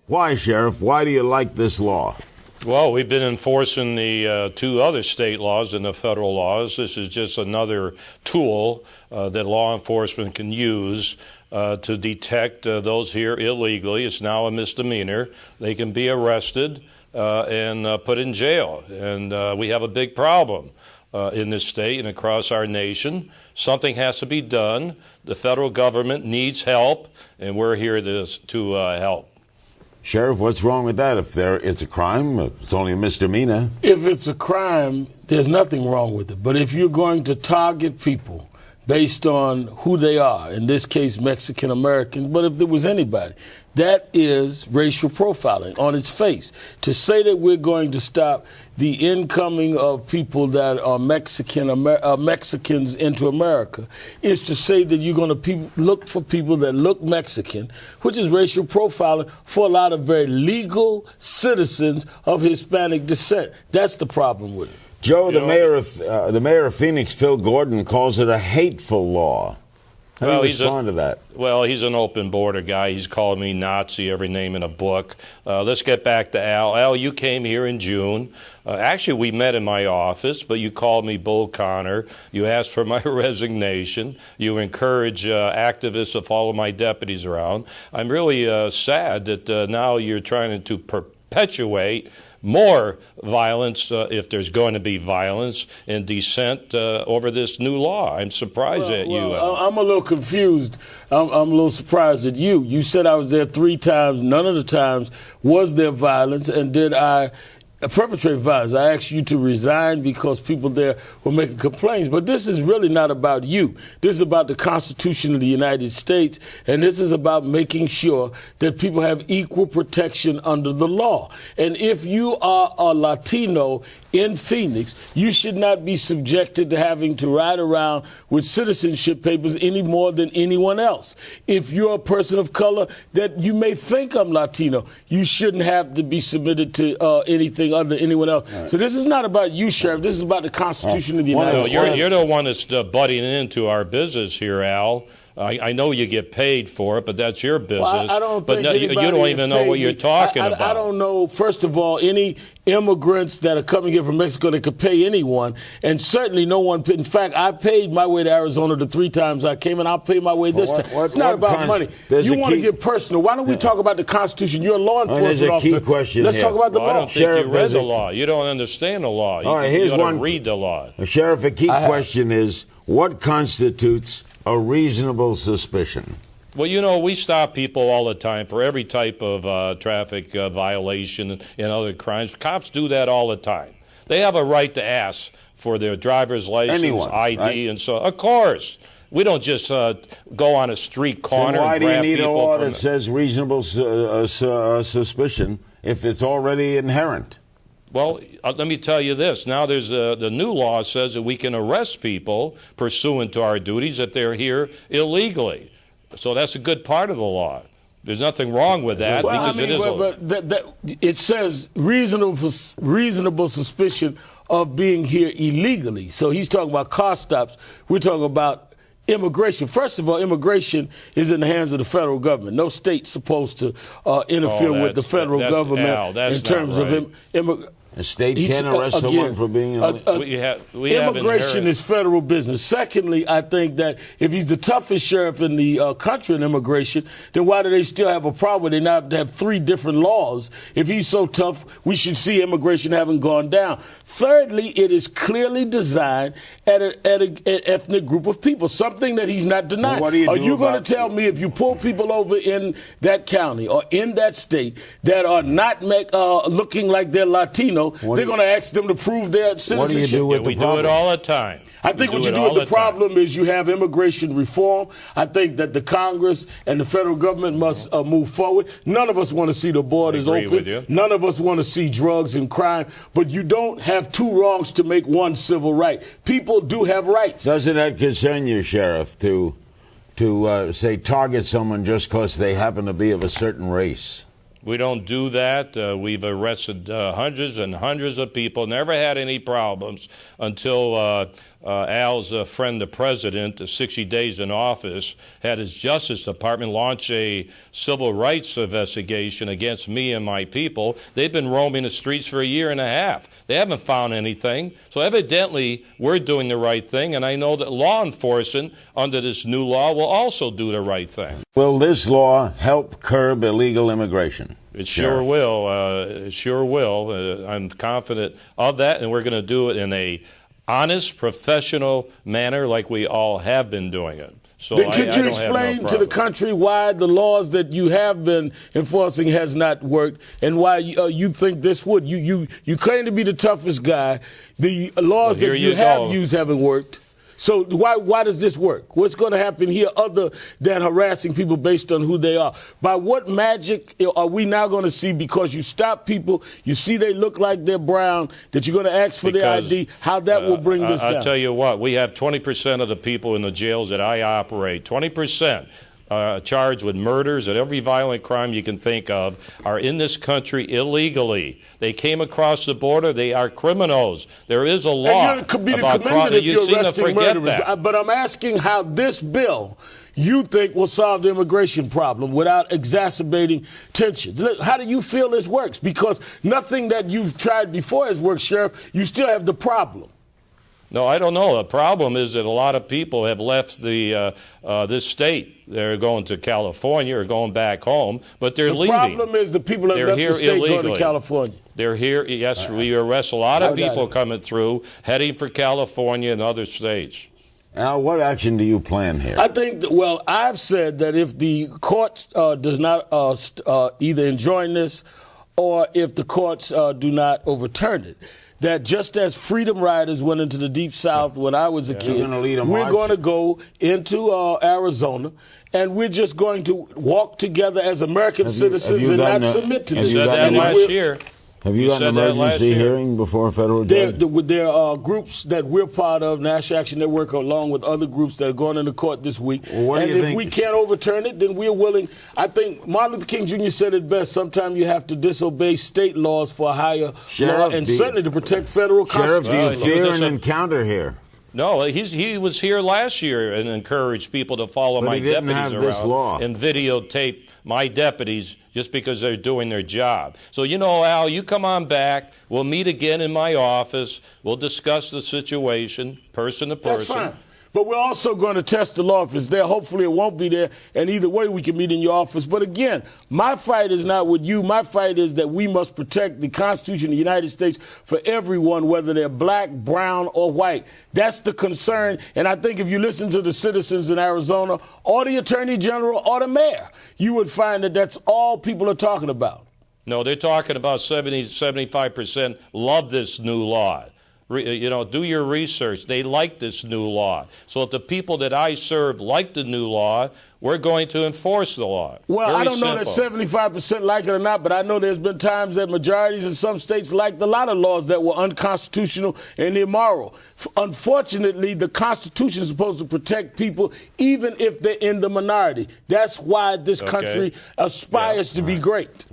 Why, Sheriff? Why do you like this law? Well, we've been enforcing the two other state laws and the federal laws. This is just another tool that law enforcement can use to detect those here illegally. It's now a misdemeanor. They can be arrested and put in jail. And we have a big problem in this state and across our nation. Something has to be done. The federal government needs help, and we're here to help. Sheriff, what's wrong with that? If it's a crime, it's only a misdemeanor. If it's a crime, there's nothing wrong with it. But if you're going to target people based on who they are, in this case Mexican American, but if there was anybody, that is racial profiling on its face. To say that we're going to stop the incoming of people that are Mexicans into America is to say that you're going to look for people that look Mexican, which is racial profiling for a lot of very legal citizens of Hispanic descent. That's the problem with it. Joe, the mayor of Phoenix, Phil Gordon, calls it a hateful law. How do you respond to that? Well, he's an open border guy. He's called me Nazi, every name in a book. Let's get back to Al. Al, you came here in June. Actually, we met in my office, but you called me Bull Connor. You asked for my resignation. You encourage activists to follow my deputies around. I'm really sad that now you're trying to perpetuate more violence, if there's going to be violence and dissent over this new law. I'm surprised at you. I'm a little confused. I'm a little surprised at you. You said I was there 3 times. None of the times was there violence, and did I perpetrate violence? I asked you to resign because people there were making complaints. But this is really not about you. This is about the Constitution of the United States, and this is about making sure that people have equal protection under the law. And if you are a Latino in Phoenix, you should not be subjected to having to ride around with citizenship papers any more than anyone else. If you're a person of color that you may think I'm Latino, you shouldn't have to be submitted to anything other than anyone else. Right. So this is not about you, Sheriff. This is about the Constitution of the United States. You're the one that's butting into our business here, Al. I know you get paid for it, but that's your business. Well, I don't think you don't even know what you're talking about. I don't know, first of all, any immigrants that are coming here from Mexico that could pay anyone, and certainly no one. In fact, I paid my way to Arizona the 3 times I came, and I'll pay my way this time. It's not about money. You want to get personal. Why don't we talk about the Constitution? You're a law enforcement officer. There's a key question Let's talk about the law. I don't think you read the law. You don't understand the law. All right, here's one. Read the law. Sheriff, a key question is, what constitutes a reasonable suspicion? Well, we stop people all the time for every type of traffic violation and other crimes. Cops do that all the time. They have a right to ask for their driver's license, ID, right? And so, of course. We don't just go on a street corner and grab people. Why do you need a law that says reasonable suspicion if it's already inherent? Well, let me tell you this. Now there's the new law says that we can arrest people pursuant to our duties if they're here illegally. So that's a good part of the law. There's nothing wrong with that because it is. It says reasonable suspicion of being here illegally. So he's talking about car stops. We're talking about immigration. First of all, immigration is in the hands of the federal government. No state's supposed to interfere with the federal government in terms of immigration. A state can't arrest someone for being immigration is federal business. Secondly, I think that if he's the toughest sheriff in the country in immigration, then why do they still have a problem? They now have 3 different laws. If he's so tough, we should see immigration having gone down. Thirdly, it is clearly designed at an ethnic group of people, something that he's not denying. Well, are you going to tell me if you pull people over in that county or in that state that are not looking like they're Latino, they're going to ask them to prove their citizenship? What do you do with the problem? We do it all the time. I think what you do with the problem is you have immigration reform. I think that the Congress and the federal government must move forward. None of us want to see the borders open. With you. None of us want to see drugs and crime. But you don't have 2 wrongs to make 1 civil right. People do have rights. Doesn't that concern you, Sheriff, to say target someone just because they happen to be of a certain race? We don't do that. We've arrested hundreds and hundreds of people, never had any problems until Al's friend, the president, 60 days in office, had his Justice Department launch a civil rights investigation against me and my people. They've been roaming the streets for a year and a half. They haven't found anything. So evidently, we're doing the right thing, and I know that law enforcement under this new law will also do the right thing. Will this law help curb illegal immigration? It sure will. It sure will. I'm confident of that, and we're going to do it in a honest, professional manner like we all have been doing it. So then could you I don't have no explain to the problem. country why the laws that you have been enforcing has not worked, and why you think this would? You claim to be the toughest guy. The laws Well, that here you have go. used haven't worked. So why does this work? What's going to happen here other than harassing people based on who they are? By what magic are we now going to see, because you stop people, you see they look like they're brown, that you're going to ask for their ID, how that will bring this down? I'll tell you what, we have 20% of the people in the jails that I operate, 20%. Charged with murders and every violent crime you can think of are in this country illegally. They came across the border. They are criminals. There is a law and you're be about crime. commended if You you're seem to arresting forget murderers. that. But I'm asking how this bill you think will solve the immigration problem without exacerbating tensions. How do you feel this works? Because nothing that you've tried before has worked, Sheriff. You still have the problem. No, I don't know. The problem is that a lot of people have left this state. They're going to California or going back home, but they're leaving. The problem is the people that They're left here the state going illegally. to California. They're here. Yes, we arrest a lot of people coming through, heading for California and other states. Al, what action do you plan here? I think, well, I've said that if the courts does not either enjoin this, or if the courts do not overturn it, that just as freedom riders went into the Deep South when I was a kid, we're going to go into Arizona, and we're just going to walk together as American citizens and not submit to this. You said that last year. Have you got an emergency hearing before a federal judge? There are groups that we're part of, National Action Network, along with other groups that are going into court this week. Well, and if we can't overturn it, then we're willing. I think Martin Luther King Jr. said it best. Sometimes you have to disobey state laws for a higher law, and certainly to protect federal constitutional Sheriff, do you fear an encounter here? No, he was here last year and encouraged people to follow my deputies around and videotape my deputies just because they're doing their job. So, you know, Al, you come on back. We'll meet again in my office. We'll discuss the situation, person to person. That's fine. But we're also going to test the law if it's there. Hopefully it won't be there, and either way we can meet in your office. But again, my fight is not with you. My fight is that we must protect the Constitution of the United States for everyone, whether they're black, brown, or white. That's the concern, and I think if you listen to the citizens in Arizona or the Attorney General or the mayor, you would find that that's all people are talking about. No, they're talking about 75% love this new law. You know, do your research. They like this new law. So if the people that I serve like the new law, we're going to enforce the law. Well, Very I don't know simple. that 75% like it or not, but I know there's been times that majorities in some states liked a lot of laws that were unconstitutional and immoral. Unfortunately, the Constitution is supposed to protect people even if they're in the minority. That's why this country aspires to be great.